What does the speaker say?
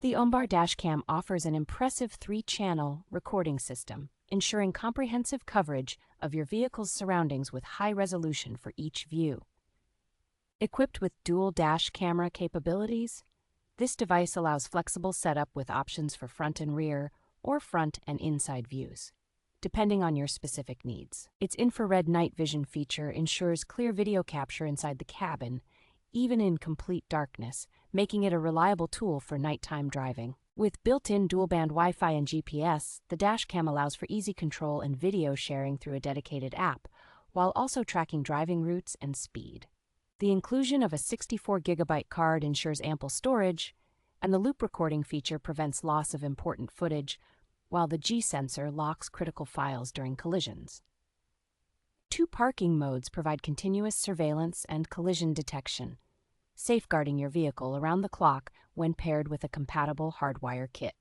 The OMBAR Dash Cam offers an impressive 3-channel recording system, ensuring comprehensive coverage of your vehicle's surroundings with high resolution for each view. Equipped with dual dash camera capabilities, this device allows flexible setup with options for front and rear or front and inside views, depending on your specific needs. Its infrared night vision feature ensures clear video capture inside the cabin, even in complete darkness, making it a reliable tool for nighttime driving. With built-in dual-band Wi-Fi and GPS, the dash cam allows for easy control and video sharing through a dedicated app, while also tracking driving routes and speed. The inclusion of a 64 gigabyte card ensures ample storage, and the loop recording feature prevents loss of important footage, while the G sensor locks critical files during collisions. 2 parking modes provide continuous surveillance and collision detection, safeguarding your vehicle around the clock when paired with a compatible hardwire kit.